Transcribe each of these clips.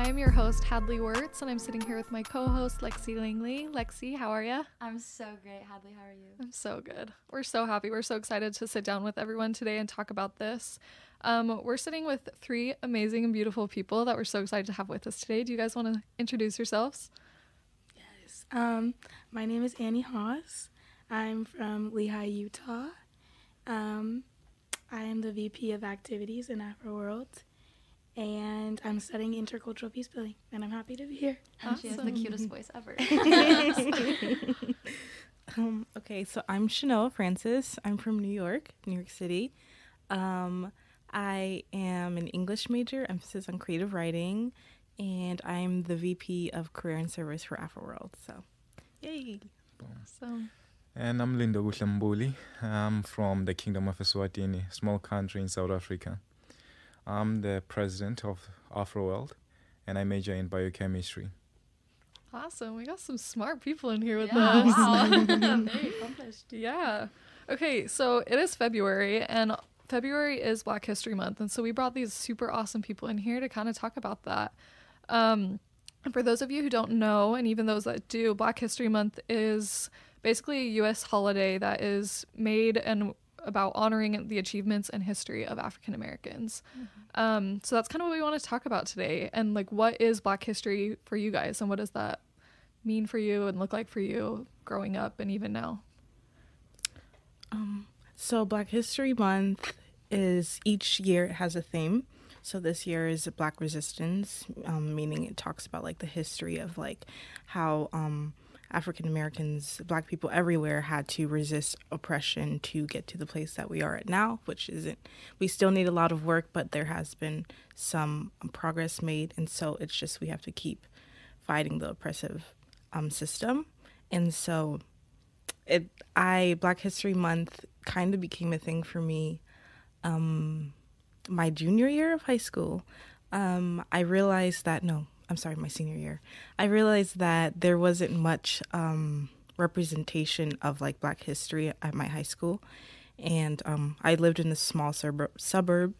I am your host, Hadley Wurtz, and I'm sitting here with my co-host, Lexi Langley. Lexi, how are you? I'm so great. Hadley, how are you? I'm so good. We're so happy. We're so excited to sit down with everyone today and talk about this. We're sitting with three amazing and beautiful people that we're so excited to have with us today. Do you guys want to introduce yourselves? Yes. My name is Annie Haas. I'm from Lehigh, Utah. I am the VP of Activities in Afro World, and I'm studying intercultural peace building, and I'm happy to be here. And she has the cutest voice ever. Okay, so I'm Shanoa Francis. I'm from New York City. I am an English major, emphasis on creative writing, and I'm the VP of Career and Service for Afro World. So, yay! Awesome. And I'm Lindo Gutlambuli. I'm from the Kingdom of Eswatini, small country in South Africa. I'm the president of Afro World, and I major in biochemistry. Awesome. We got some smart people in here with Yeah, us. wow. Very accomplished. Yeah. Okay, so it is February, and February is Black History Month, and so we brought these super awesome people in here to kind of talk about that. And for those of you who don't know, and even those that do, Black History Month is basically a U.S. holiday that is made and about honoring the achievements and history of African Americans. Mm-hmm. So that's kind of what we want to talk about today. And like, what is Black history for you guys, and what does that mean for you and look like for you growing up and even now? So Black History Month is each year it has a theme. So this year is Black Resistance, meaning it talks about like the history of like how African Americans, Black people everywhere had to resist oppression to get to the place that we are at now, which isn't, we still need a lot of work, but there has been some progress made. And so it's just, we have to keep fighting the oppressive system. And so Black History Month kind of became a thing for me my junior year of high school. I realized that, my senior year. I realized that there wasn't much representation of like Black history at my high school. And I lived in a small suburb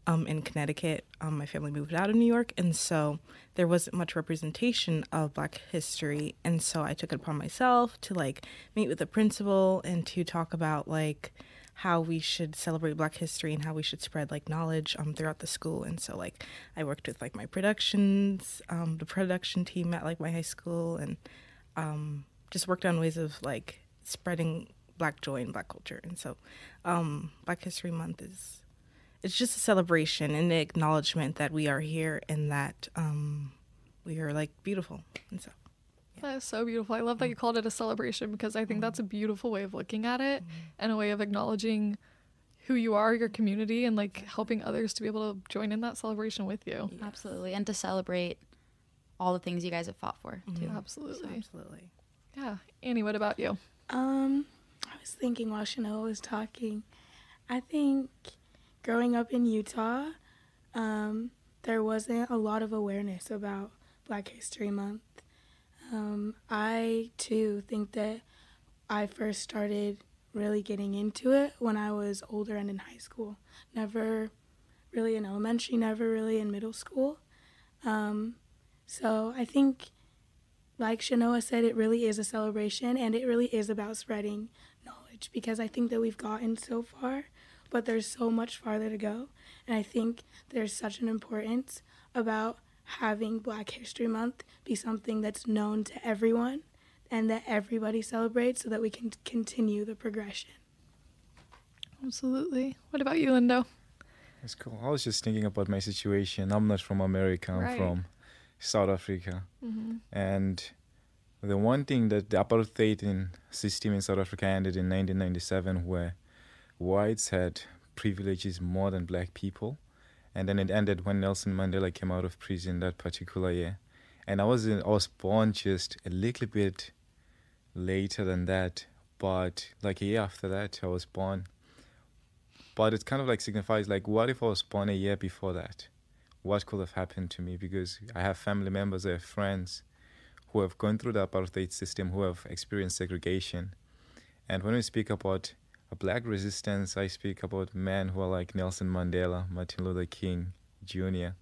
in Connecticut. My family moved out of New York, and so there wasn't much representation of Black history. And so I took it upon myself to like meet with the principal and to talk about like how we should celebrate Black history and how we should spread like knowledge throughout the school. And so like I worked with like my productions, the production team at like my high school, and just worked on ways of like spreading Black joy and Black culture. And so Black History Month it's just a celebration and the acknowledgement that we are here and that we are like beautiful. And so That is so beautiful. I love that you called it a celebration, because I think that's a beautiful way of looking at it and a way of acknowledging who you are, your community, and like helping others to be able to join in that celebration with you. Yes. Absolutely. And to celebrate all the things you guys have fought for, too. Absolutely. Yeah. Annie, what about you? I was thinking while Shanoa was talking, I think growing up in Utah, there wasn't a lot of awareness about Black History Month. I, too, think that I first started really getting into it when I was older and in high school. Never really in elementary, never really in middle school. So I think, like Shanoa said, it really is a celebration, and it really is about spreading knowledge, because I think that we've gotten so far, but there's so much farther to go. And I think there's such an importance about having Black History Month be something that's known to everyone and that everybody celebrates, so that we can continue the progression. Absolutely. What about you, Lindo? That's cool. I was just thinking about my situation. I'm not from America. I'm Right. from South Africa. Mm-hmm. And the one thing that the apartheid system in South Africa ended in 1997, where whites had privileges more than Black people. And then it ended when Nelson Mandela came out of prison that particular year. And I was born just a little bit later than that, but like a year after that I was born. But it kind of like signifies like, what if I was born a year before that? What could have happened to me? Because I have family members, I have friends who have gone through the apartheid system, who have experienced segregation. And when we speak about a Black resistance, I speak about men who are like Nelson Mandela, Martin Luther King Jr.,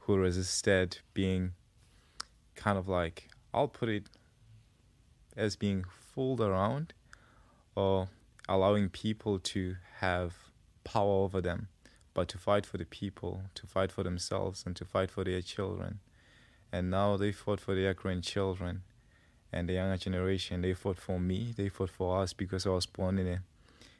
who resisted being kind of like, I'll put it as being fooled around or allowing people to have power over them, but to fight for the people, to fight for themselves, and to fight for their children. And now they fought for their grandchildren and the younger generation. They fought for me, they fought for us, because I was born in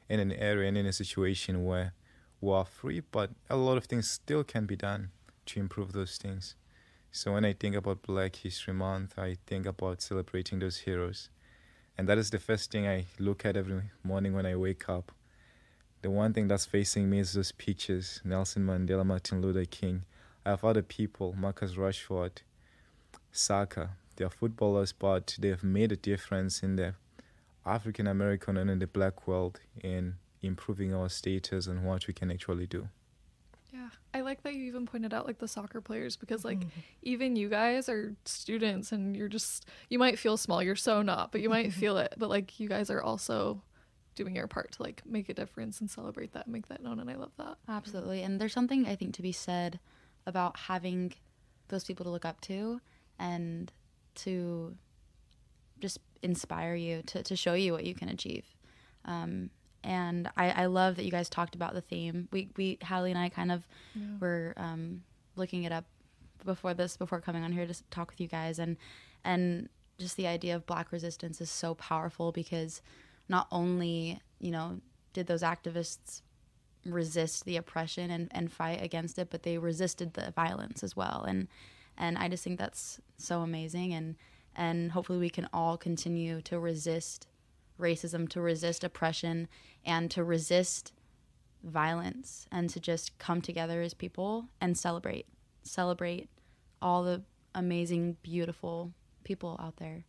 an area and in a situation where we are free, but a lot of things still can be done to improve those things. So when I think about Black History Month, I think about celebrating those heroes. And that is the first thing I look at every morning when I wake up. The one thing that's facing me is those pictures: Nelson Mandela, Martin Luther King. I have other people, Marcus Rashford, Saka. They're footballers, but they have made a difference in the African American and in the Black world in improving our status and what we can actually do. Yeah, I like that you even pointed out like the soccer players, because like even you guys are students and you might feel small, you're so not, but you might feel it, but like you guys are also doing your part to like make a difference and celebrate that and make that known, and I love that. Absolutely. And there's something I think to be said about having those people to look up to and to just inspire you, to show you what you can achieve. And I love that you guys talked about the theme. Hadley and I kind of were looking it up before coming on here to talk with you guys, and just the idea of Black resistance is so powerful, because not only, did those activists resist the oppression and fight against it, but they resisted the violence as well. And I just think that's so amazing, and hopefully we can all continue to resist racism, to resist oppression, and to resist violence, and to just come together as people and celebrate all the amazing, beautiful people out there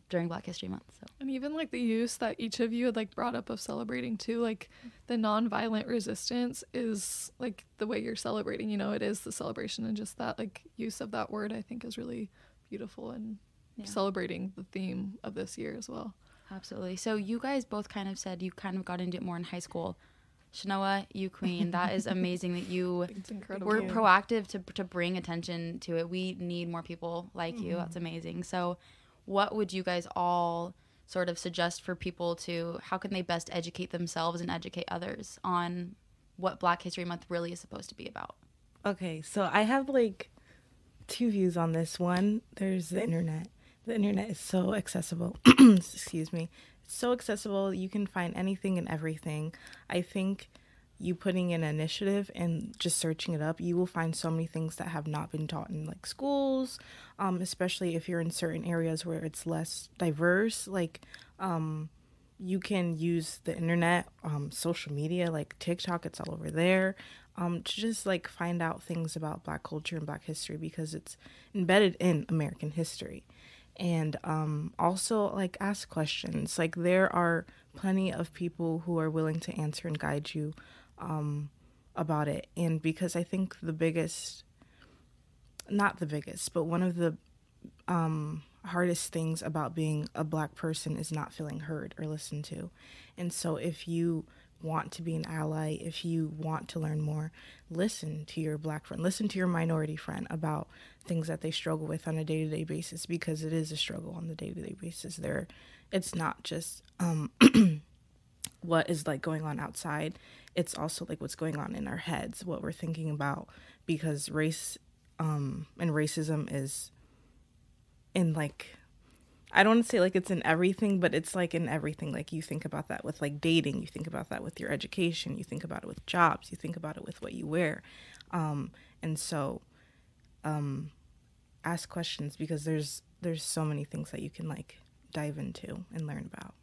during Black History Month. So. And even like the use that each of you had like brought up of celebrating too, like the nonviolent resistance is like the way you're celebrating, it is the celebration, and just that like use of that word I think is really beautiful, and celebrating the theme of this year as well. Absolutely. So you guys both kind of said you kind of got into it more in high school. Shanoa, you queen, that is amazing that you were proactive to bring attention to it. We need more people like you. That's amazing. So what would you guys all sort of suggest for people how can they best educate themselves and educate others on what Black History Month really is supposed to be about? Okay, so I have like two views on this. One, there's the internet. The internet is so accessible. Excuse me. It's so accessible. You can find anything and everything. I think you putting in an initiative and just searching it up, you will find so many things that have not been taught in like schools, especially if you're in certain areas where it's less diverse. Like you can use the internet, social media, like TikTok, it's all over there, to just like find out things about Black culture and Black history, because it's embedded in American history. And also like ask questions. Like there are plenty of people who are willing to answer and guide you about it. And because I think not the biggest, but one of the hardest things about being a Black person is not feeling heard or listened to. And so if you want to be an ally, if you want to learn more, listen to your Black friend, listen to your minority friend about things that they struggle with on a day-to-day basis, because it is a struggle on the day-to-day basis. It's not just what is like going on outside, it's also like what's going on in our heads, what we're thinking about, because race and racism is in like, I don't want to say like it's in everything, but it's like in everything. Like you think about that with like dating, you think about that with your education, you think about it with jobs, you think about it with what you wear. And so ask questions, because there's so many things that you can like dive into and learn about.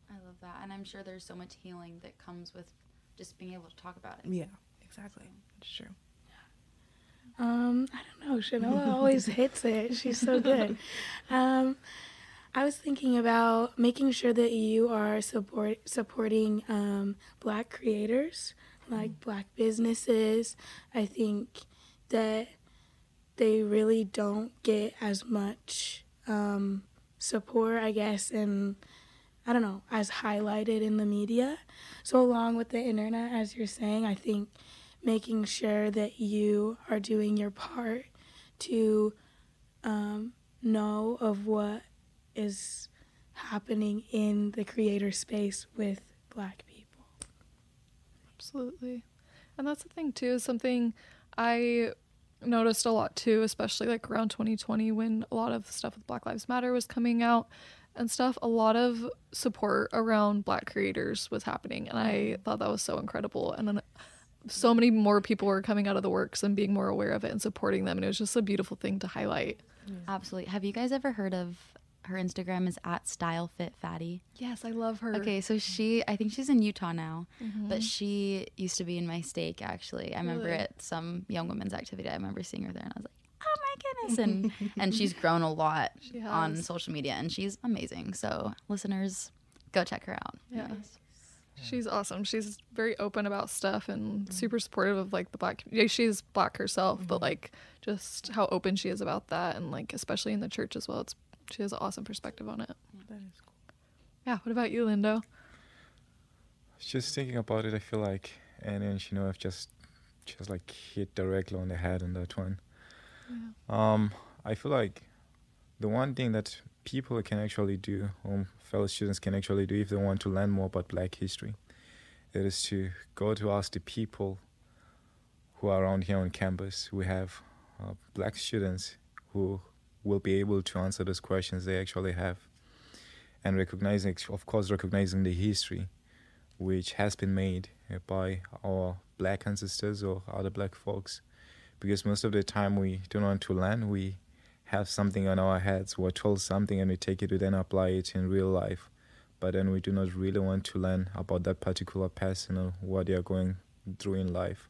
I love that. And I'm sure there's so much healing that comes with just being able to talk about it. Yeah, exactly. It's true. I don't know. Shanoa always hits it. She's so good. I was thinking about making sure that you are supporting Black creators, like Black businesses. I think that they really don't get as much support, I guess, and I don't know, as highlighted in the media. So along with the internet, as you're saying, I think making sure that you are doing your part to know of what is happening in the creator space with Black people. Absolutely. And that's the thing too, is something I noticed a lot too, especially like around 2020 when a lot of stuff with Black Lives Matter was coming out and stuff. A lot of support around Black creators was happening, and I thought that was so incredible. And then so many more people were coming out of the works and being more aware of it and supporting them, and it was just a beautiful thing to highlight. Absolutely. Have you guys ever heard of her? Instagram is @StyleFitFatty. Yes, I love her. Okay, so I think she's in Utah now, but she used to be in my stake, actually. I remember Really? at some young women's activity, I remember seeing her there, and I was like, oh my goodness. And she's grown a lot on social media, and she's amazing. So listeners, go check her out. Yeah. She's awesome. She's very open about stuff and super supportive of like the Black. Yeah, she's Black herself, but like just how open she is about that, and like especially in the church as well. She has an awesome perspective on it. That is cool. Yeah. What about you, Lindo? Just thinking about it, I feel like Annie and Shino have just like hit directly on the head on that one. Yeah. I feel like the one thing that people can actually do, or fellow students can actually do if they want to learn more about Black history, it is to go to ask the people who are around here on campus. We have Black students who will be able to answer those questions they actually have, and recognizing the history which has been made by our Black ancestors or other Black folks, because most of the time we don't want to learn. We have something on our heads, we're told something and we take it to then apply it in real life, but then we do not really want to learn about that particular person or what they are going through in life.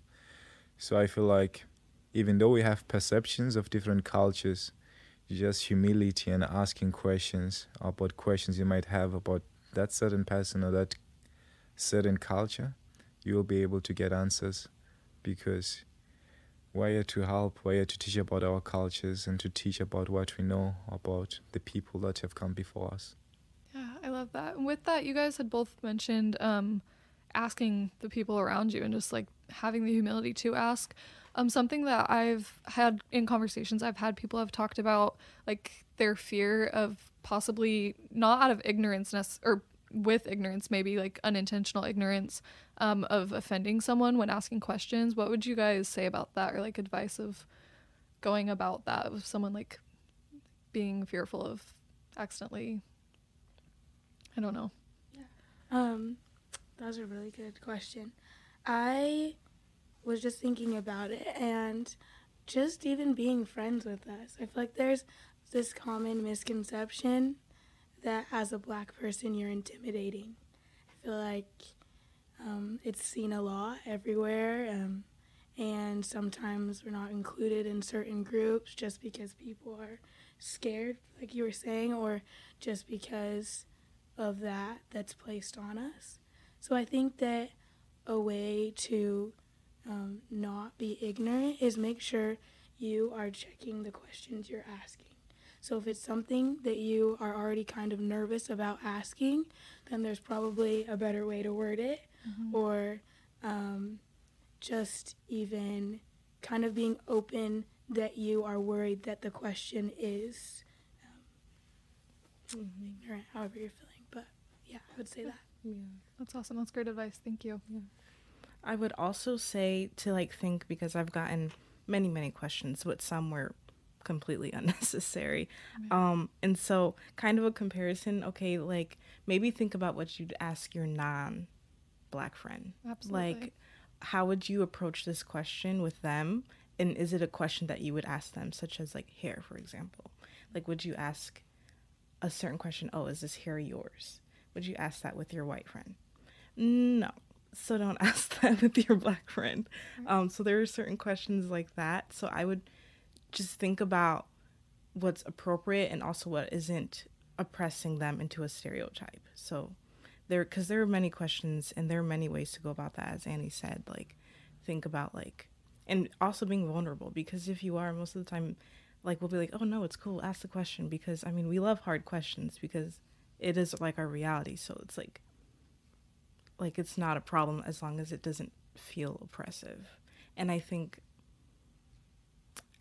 So I feel like even though we have perceptions of different cultures, just humility and asking questions about questions you might have about that certain person or that certain culture, you will be able to get answers, because we're here to help, we're here to teach about our cultures and to teach about what we know about the people that have come before us. Yeah, I love that. And with that, you guys had both mentioned asking the people around you and just like having the humility to ask. Something that I've had in conversations I've had, people have talked about like their fear of possibly not out of ignorance or with ignorance, maybe like unintentional ignorance of offending someone when asking questions. What would you guys say about that, or like advice of going about that with someone like being fearful of accidentally, I don't know. That was a really good question. I was just thinking about it, and just even being friends with us. I feel like there's this common misconception that as a Black person you're intimidating. I feel like it's seen a lot everywhere, and sometimes we're not included in certain groups just because people are scared, like you were saying, or just because of that's placed on us. So I think that a way to not be ignorant is make sure you are checking the questions you're asking. So if it's something that you are already kind of nervous about asking, then there's probably a better way to word it, or just even kind of being open that you are worried that the question is ignorant, however you're feeling. But yeah, I would say that. Yeah. That's awesome. That's great advice. Thank you. Yeah. I would also say to like think, because I've gotten many questions, but some were completely unnecessary. And so kind of a comparison, okay, like maybe think about what you'd ask your non-Black friend. Absolutely. Like, how would you approach this question with them? And is it a question that you would ask them, such as like hair, for example? Like, would you ask a certain question, oh, is this hair yours? Would you ask that with your white friend? No. So don't ask that with your Black friend. So there are certain questions like that. So I would just think about what's appropriate and also what isn't oppressing them into a stereotype. So because there are many questions and there are many ways to go about that, as Annie said. Like, think about like, and also being vulnerable, because if you are, most of the time, like, we'll be like, oh no, it's cool, ask the question, because I mean, we love hard questions because it is like our reality. So it's like it's not a problem as long as it doesn't feel oppressive. And I think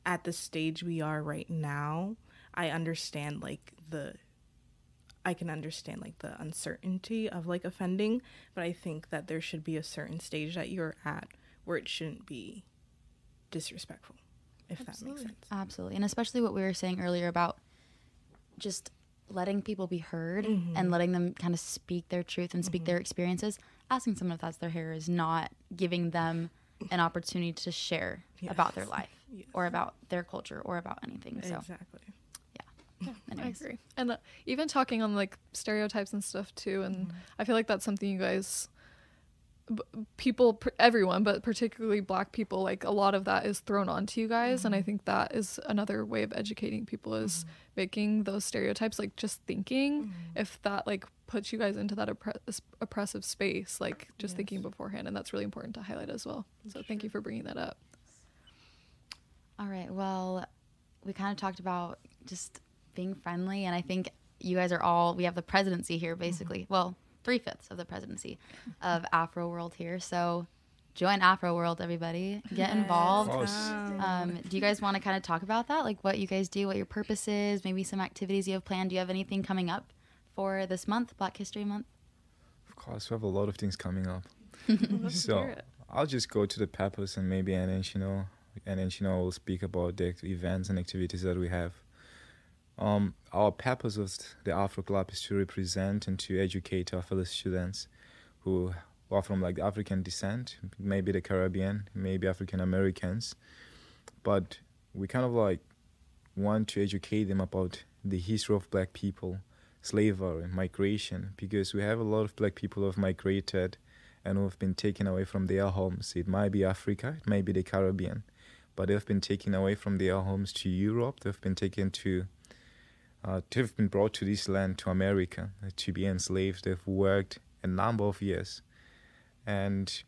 at the stage we are right now, I can understand like the uncertainty of like offending, but I think that there should be a certain stage that you're at where it shouldn't be disrespectful, if that makes sense. Absolutely. And especially what we were saying earlier about just letting people be heard and letting them kind of speak their truth and speak their experiences. Asking someone if that's their hair is not giving them an opportunity to share about their life or about their culture or about anything. So Exactly. Yeah, I agree. And even talking on like stereotypes and stuff too. And I feel like that's something you guys, everyone, but particularly Black people, like a lot of that is thrown onto you guys. And I think that is another way of educating people is making those stereotypes, like just thinking if that like puts you guys into that oppressive space, like just thinking beforehand. And that's really important to highlight as well. So thank you for bringing that up. All right. Well, we kind of talked about just being friendly, and I think you guys are we have the presidency here basically. Well, 3/5 of the presidency of Afro World here. So join Afro World, everybody. Get involved. Do you guys want to kind of talk about that? Like what you guys do, what your purpose is, maybe some activities you have planned? Do you have anything coming up for this month, Black History Month? Of course, we have a lot of things coming up. So I'll just go to the purpose and maybe we'll speak about the events and activities that we have. Our purpose of the Afro Club is to represent and to educate our fellow students who are from like African descent, maybe the Caribbean, maybe African Americans, but we kind of like want to educate them about the history of Black people, slavery, migration, because we have a lot of Black people who have migrated and who have been taken away from their homes. It might be Africa, it might be the Caribbean, but they've been taken away from their homes to Europe. They've been taken to have been brought to this land, to America, to be enslaved. They've worked a number of years. And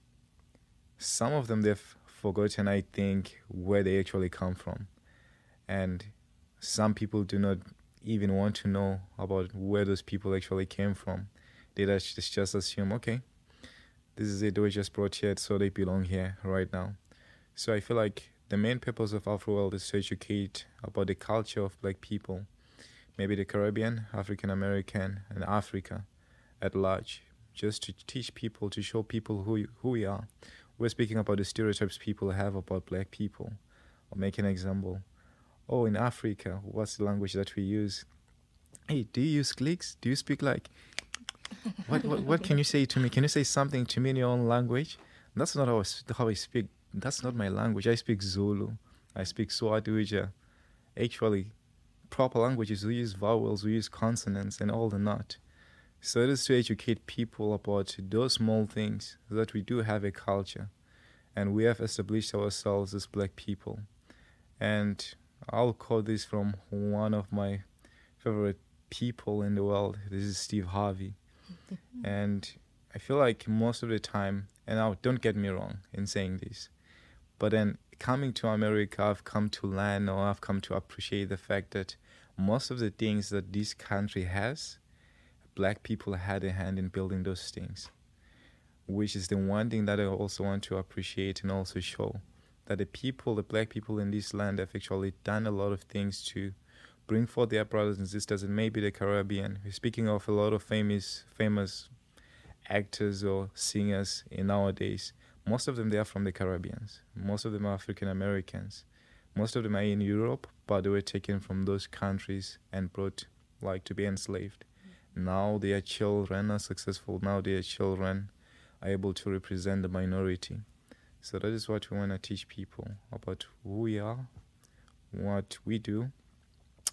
some of them, they've forgotten, I think, where they actually come from. And some people do not even want to know about where those people actually came from. They just assume, okay, this is it, they were just brought here, so they belong here right now. So I feel like the main purpose of Afro World is to educate about the culture of Black people, maybe the Caribbean, African American, and Africa at large, just to teach people, to show people who we are. We're speaking about the stereotypes people have about Black people. I'll make an example. Oh, in Africa, what's the language that we use? Hey, do you use clicks? Do you speak like... What can you say to me? Can you say something to me in your own language? That's not how I speak. That's not my language. I speak Zulu. I speak Swahili. Actually, proper languages, we use vowels, we use consonants and all the not. So it is to educate people about those small things, so that we do have a culture and we have established ourselves as Black people. And I'll quote this from one of my favorite people in the world. This is Steve Harvey. And I feel like most of the time, and now don't get me wrong in saying this, but then coming to America, I've come to learn, or I've come to appreciate the fact that most of the things that this country has, Black people had a hand in building those things, which is the one thing that I also want to appreciate and also show that the Black people in this land have actually done a lot of things to bring forth their brothers and sisters, and maybe the Caribbean. We're speaking of a lot of famous actors or singers in nowadays. Most of them, they are from the Caribbean. Most of them are African Americans. Most of them are in Europe, but they were taken from those countries and brought like to be enslaved. Now their children are successful. Now their children are able to represent the minority. So that is what we want to teach people about who we are, what we do,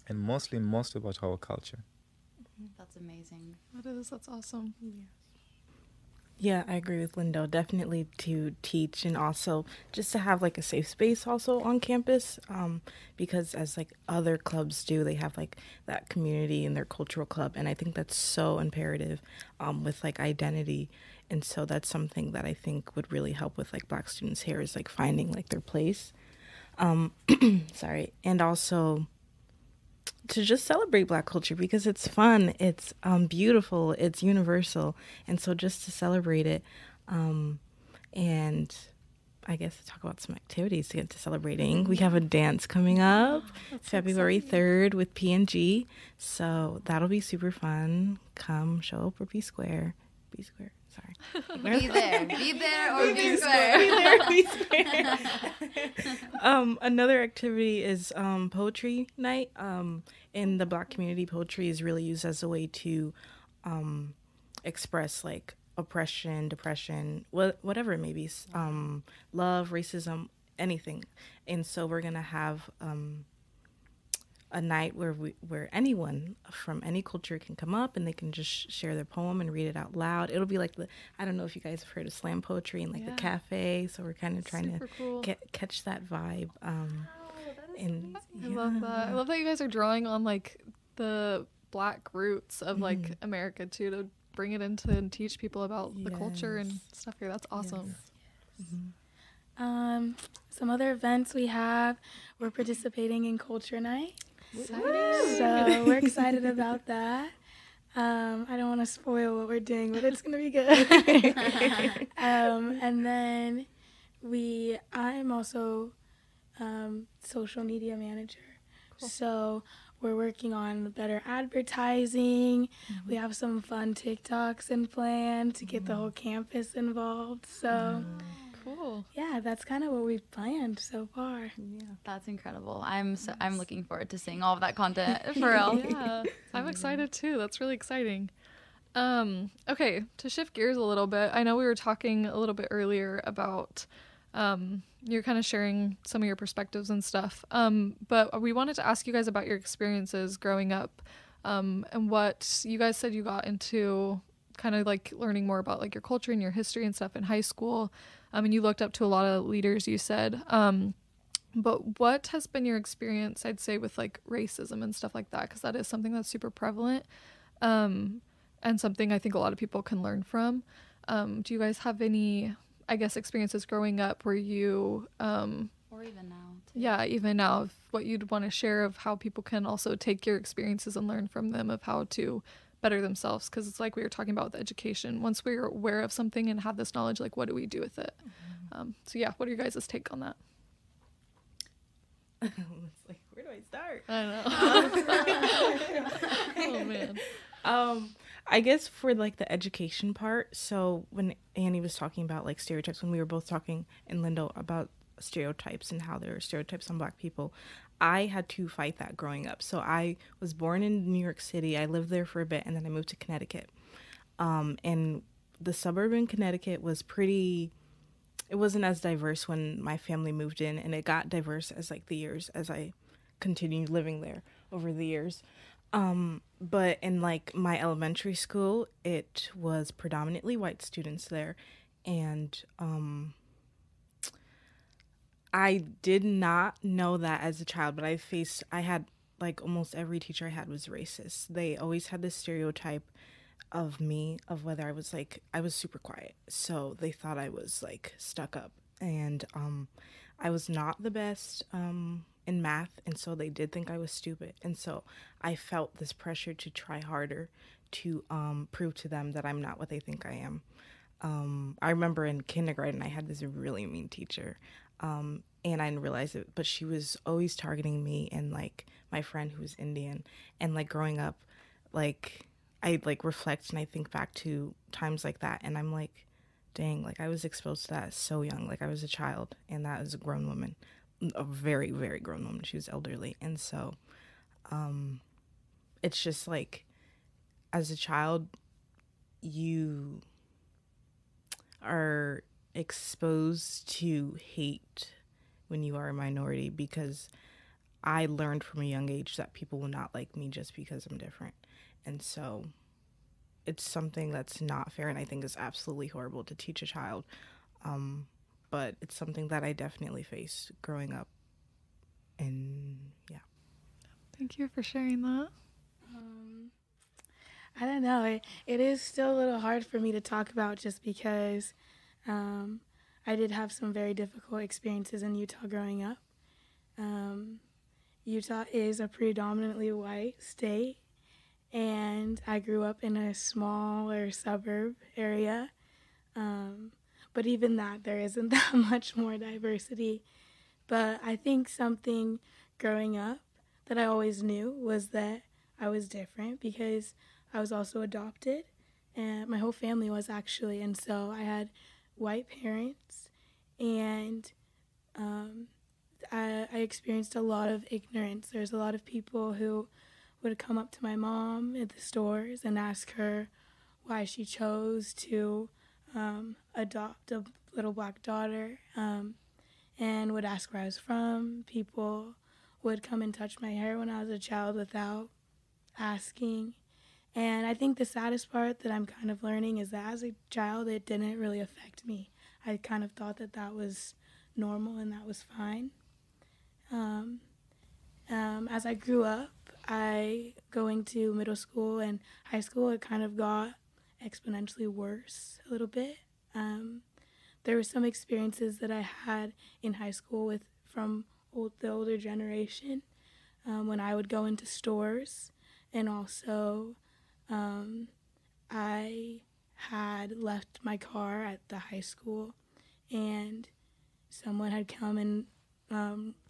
and most about our culture. That's amazing. That's awesome. Yeah, I agree with Lindo. Definitely to teach and also just to have like a safe space also on campus, because as like other clubs do, they have like that community in their cultural club, and I think that's so imperative with like identity. And so that's something that I think would really help with like Black students here is like finding like their place. Sorry. And also to just celebrate Black culture because it's fun, it's beautiful, it's universal. And so just to celebrate it. And I guess, to talk about some activities to get to celebrating. We have a dance coming up February 3rd with P&G. So that'll be super fun. Come, show up, or be square. Be square. Sorry. Be there. Be there or be square. Be there, be square. Another activity is poetry night. In the Black community, poetry is really used as a way to express like oppression, depression, whatever it may be, love, racism, anything. And so we're gonna have a night where anyone from any culture can come up and they can just share their poem and read it out loud. It'll be like I don't know if you guys have heard of slam poetry in like the cafe, so we're kind of trying to catch that vibe. And I love that. I love that you guys are drawing on like the Black roots of like America too, to bring it into and teach people about the culture and stuff here. That's awesome. Yes. Some other events we're participating in Culture Night. Exciting. So we're excited about that. I don't want to spoil what we're doing, but it's going to be good. And then I'm also social media manager. Cool. So we're working on better advertising. We have some fun TikToks in plan to get the whole campus involved. So cool. Yeah, that's kind of what we've planned so far. Yeah, that's incredible. I'm looking forward to seeing all of that content for real. Yeah, I'm excited too. That's really exciting. Okay, to shift gears a little bit, I know we were talking a little bit earlier about you're kind of sharing some of your perspectives and stuff. But we wanted to ask you guys about your experiences growing up, and what you guys said you got into, kind of like learning more about like your culture and your history and stuff in high school. And you looked up to a lot of leaders, you said. But what has been your experience, I'd say, with like racism and stuff like that? Because that is something that's super prevalent, and something I think a lot of people can learn from. Do you guys have any, I guess, experiences growing up where you or even now too. Yeah, even now, what you'd want to share of how people can also take your experiences and learn from them of how to better themselves? Because it's like we were talking about with education. Once we're aware of something and have this knowledge, like what do we do with it? So yeah, what are your guys' take on that? It's like, where do I start? I know. Oh man. I guess for like the education part, so when Annie was talking about like stereotypes, when we were both talking in Lindo about stereotypes and how there are stereotypes on Black people, I had to fight that growing up. So I was born in New York City. I lived there for a bit, and then I moved to Connecticut. And the suburban Connecticut was it wasn't as diverse when my family moved in, and it got diverse as like the years, as I continued living there over the years. But in like my elementary school, it was predominantly white students there. And I did not know that as a child, but I had like almost every teacher I had was racist. They always had this stereotype of me, of whether I was super quiet. So they thought I was like stuck up, and I was not the best in math, and so they did think I was stupid. And so I felt this pressure to try harder to prove to them that I'm not what they think I am. I remember in kindergarten I had this really mean teacher, and I didn't realize it, but she was always targeting me and like my friend who was Indian. And like growing up, like I like reflect and I think back to times like that, and I'm like, dang, like I was exposed to that so young. Like I was a child, and that is a grown woman, a very, very grown woman. She was elderly. And so it's just like, as a child, you are exposed to hate when you are a minority, because I learned from a young age that people will not like me just because I'm different. And so it's something that's not fair, and I think is absolutely horrible to teach a child. But it's something that I definitely faced growing up. And yeah. Thank you for sharing that. I don't know. It is still a little hard for me to talk about, just because I did have some very difficult experiences in Utah growing up. Utah is a predominantly white state, and I grew up in a smaller suburb area. But even that, there isn't that much more diversity. But I think something growing up that I always knew was that I was different because I was also adopted, and my whole family was actually. And so I had white parents, and I experienced a lot of ignorance. There's a lot of people who would come up to my mom at the stores and ask her why she chose to adopt a little black daughter, and would ask where I was from. People would come and touch my hair when I was a child without asking. And I think the saddest part that I'm kind of learning is that as a child, it didn't really affect me. I kind of thought that that was normal and that was fine. As I grew up, going to middle school and high school, it kind of got exponentially worse a little bit. There were some experiences that I had in high school from the older generation, when I would go into stores, and also I had left my car at the high school, and someone had come and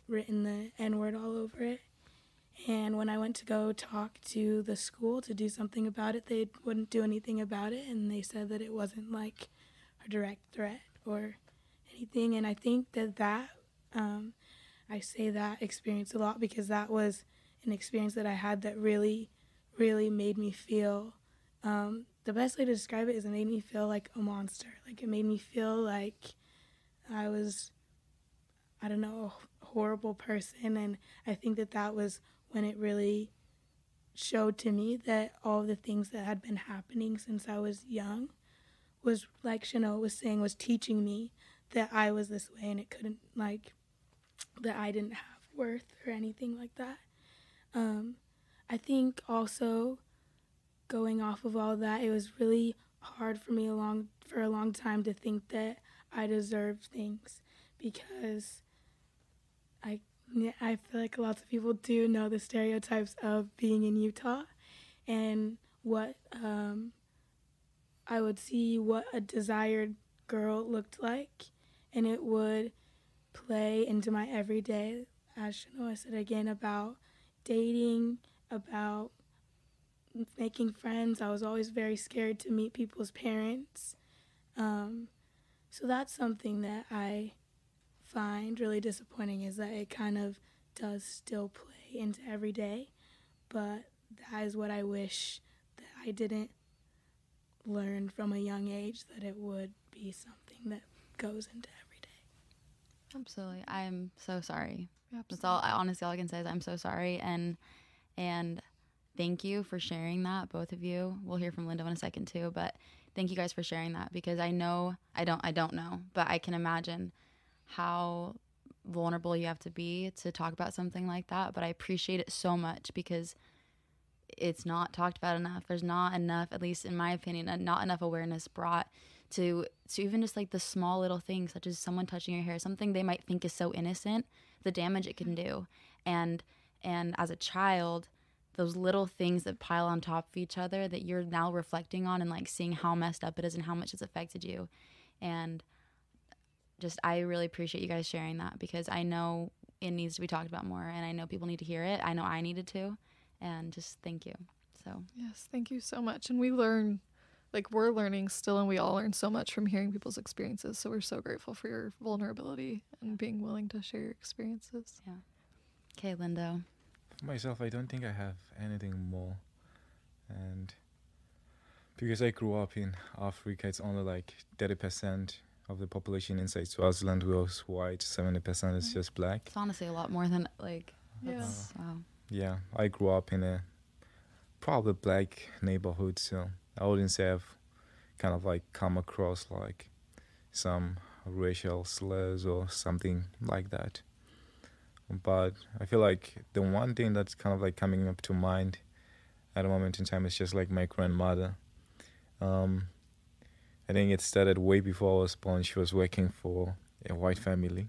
written the N-word all over it. And when I went to go talk to the school to do something about it, they wouldn't do anything about it, and they said that it wasn't like a direct threat or anything. And I think that I say that experience a lot because that was an experience that I had that really, really made me feel, the best way to describe it is it made me feel like a monster. Like, it made me feel like I was, I don't know, a horrible person. And I think that was when it really showed to me that all of the things that had been happening since I was young was, like Chanel was saying, was teaching me that I was this way, and it couldn't, like, that I didn't have worth or anything like that. I think also going off of all that, it was really hard for me for a long time to think that I deserved things, because I feel like lots of people do know the stereotypes of being in Utah, and what I would see what a desired girl looked like, and it would play into my everyday, as Shanoa said again, about dating, about making friends. I was always very scared to meet people's parents. So that's something that I find really disappointing, is that it kind of does still play into every day, but that is what I wish that I didn't learn from a young age, that it would be something that goes into every day. Absolutely. I'm so sorry. Absolutely. That's all. Honestly, all I can say is I'm so sorry, and thank you for sharing that, both of you. We'll hear from Linda in a second too, but thank you guys for sharing that, because I know I don't know, but I can imagine how vulnerable you have to be to talk about something like that. But I appreciate it so much, because it's not talked about enough. There's not enough, at least in my opinion, not enough awareness brought to even just like the small little things, such as someone touching your hair, something they might think is so innocent, the damage it can do. And as a child, those little things that pile on top of each other that you're now reflecting on and like seeing how messed up it is and how much it's affected you. And just, I really appreciate you guys sharing that, because I know it needs to be talked about more, and I know people need to hear it. I know I needed to, and just thank you. So Yes, thank you so much. And we're learning still, and we all learn so much from hearing people's experiences. So we're so grateful for your vulnerability and being willing to share your experiences. yeah. Okay, Lindo. For myself, I don't think I have anything more. And because I grew up in Africa, it's only like 30% of the population inside Swaziland was white, 70% is just black. It's honestly a lot more than like. Yeah. Wow. Yeah, I grew up in a probably black neighborhood, so I wouldn't say I've kind of like come across like some racial slurs or something like that. But I feel like the one thing that's kind of like coming up to mind at a moment in time is just like my grandmother. I think it started way before I was born. She was working for a white family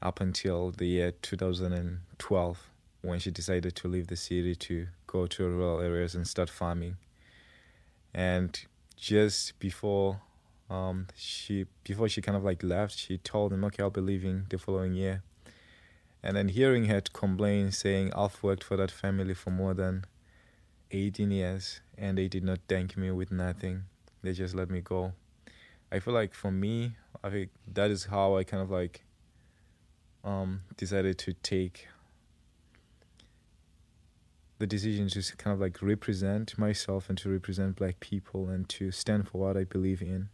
up until the year 2012, when she decided to leave the city to go to rural areas and start farming. And just before Before she kind of like left, she told him, okay, I'll be leaving the following year. And then hearing her complain, saying, I've worked for that family for more than 18 years and they did not thank me with nothing. They just let me go. I feel like for me, I think that is how I kind of like decided to take the decision to kind of like represent myself and to represent Black people and to stand for what I believe in.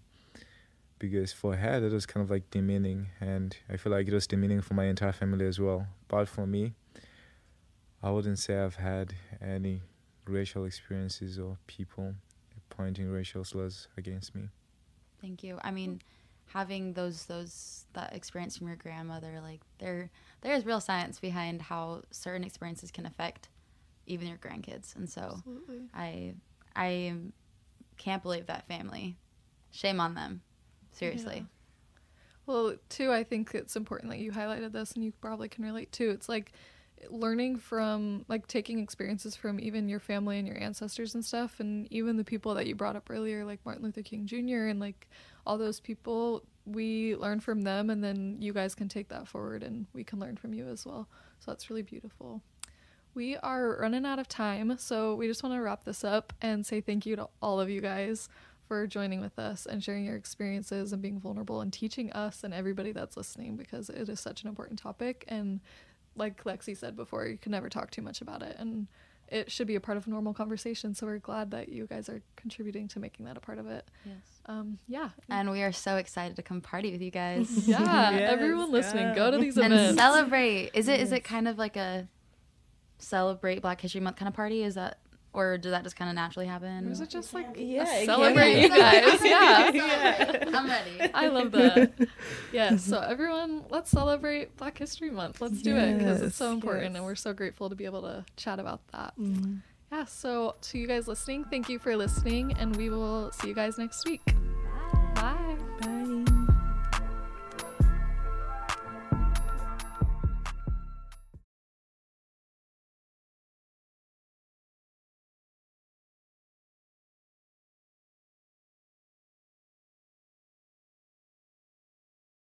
Because for her, that was kind of like demeaning, and I feel like it was demeaning for my entire family as well. But for me, I wouldn't say I've had any racial experiences or people pointing racial slurs against me. Thank you. I mean, having that experience from your grandmother, like there is real science behind how certain experiences can affect even your grandkids, and so Absolutely. I can't believe that family. Shame on them. Seriously. Yeah. Well, too, I think it's important that you highlighted this, and you probably can relate too. It's like learning from, like, taking experiences from even your family and your ancestors and stuff, and even the people that you brought up earlier, like Martin Luther King Jr. and like all those people. We learn from them, and then you guys can take that forward, and we can learn from you as well. So that's really beautiful. We are running out of time, so we just want to wrap this up and say thank you to all of you guys for joining with us and sharing your experiences and being vulnerable and teaching us and everybody that's listening, because it is such an important topic. And like Lexi said before, you can never talk too much about it, and it should be a part of a normal conversation. So we're glad that you guys are contributing to making that a part of it. Yes. Yeah. And we are so excited to come party with you guys. Yeah. Yes, Everyone listening, go to these And events. celebrate. Is it kind of like a celebrate Black History Month kind of party? Is that, or does that just kind of naturally happen? Or is it just like Yeah, a it celebrate can. you guys? Yeah. Yeah. I'm ready. I love that. Yes. So everyone, let's celebrate Black History Month. Let's do it, because it's so Yes, important, yes. and we're so grateful to be able to chat about that. Mhm. Yeah. So to you guys listening, thank you for listening, and we will see you guys next week.